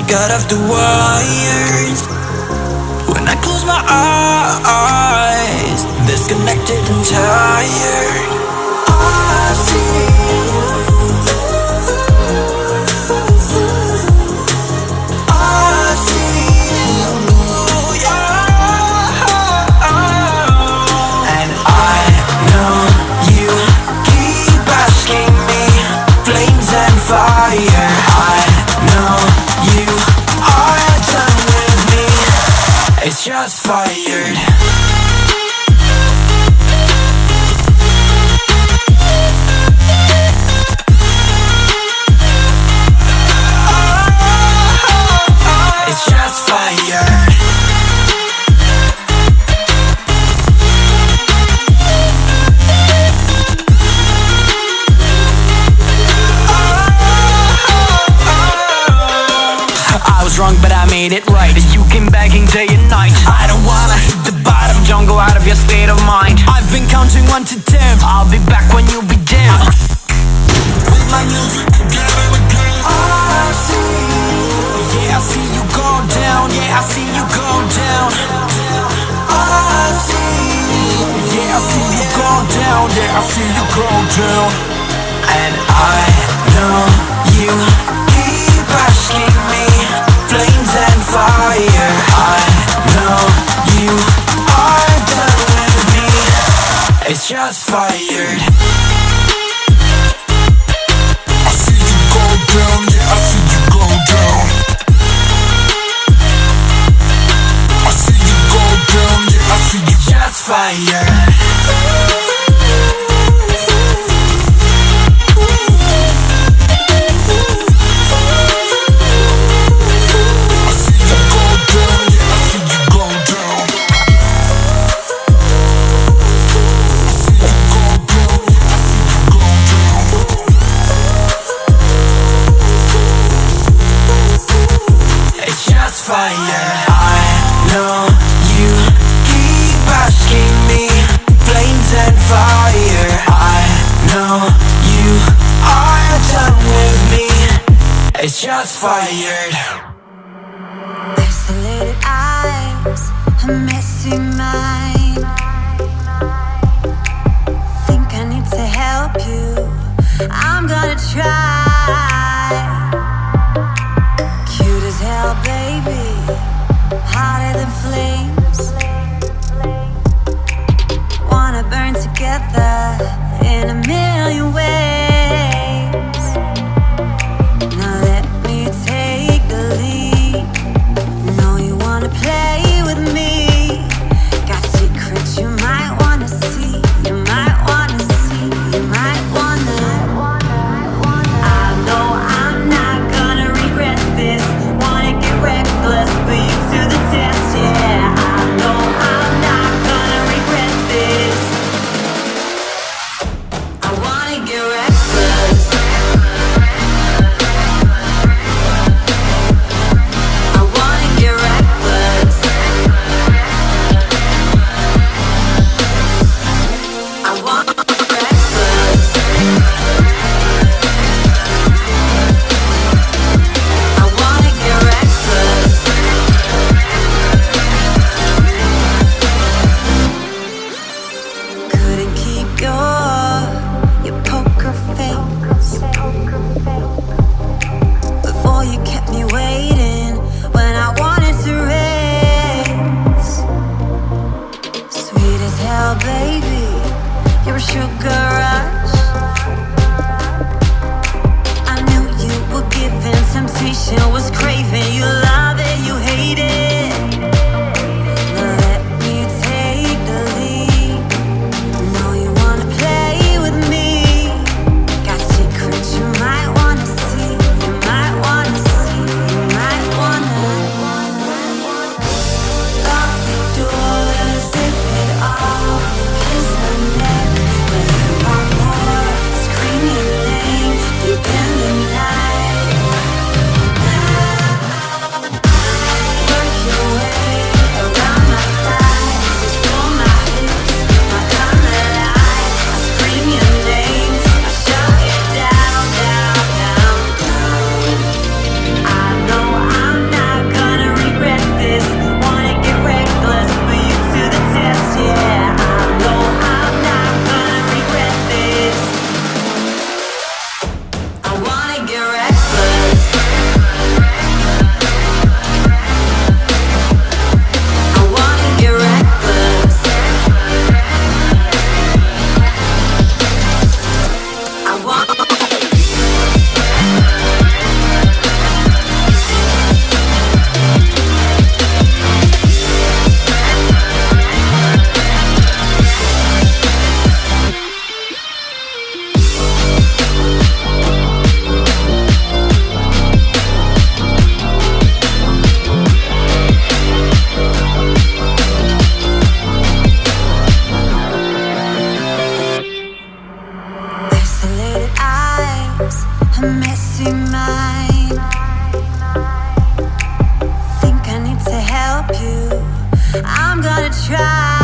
got off the wires. When I close my eyes, disconnected and tired. I see you. I see you, yeah. And I know you keep asking me, flames and fire. I know you are done with me. It's just fired. It's just fired. I was wrong, but I made it right. You came begging day and night. I don't wanna hit the bottom. Don't go out of your state of mind. I've been counting 1 to 10. I'll be back when you be down. With my music again and again. I see you. Yeah, I see you go down. Yeah, I see you go down. I see you. Yeah, I see you go down. Yeah, I see you go down. And I know you keep asking me, flames and fire. I know you are done with me. It's just fired. I see you go down, yeah, I see you go down. I see you go down, yeah, I see you just fired. Fire. I know you keep asking me, flames and fire. I know you are done with me. It's just fired. Isolated eyes, a messy mind. Think I need to help you. I'm gonna try. Cute as hell, baby. Hotter than flames. Wanna burn together in a million ways. Now let me take the lead. Know you wanna play with me. Got secrets you might wanna see. You might wanna see. You might wanna. I a messy mind. Think I need to help you. I'm gonna try.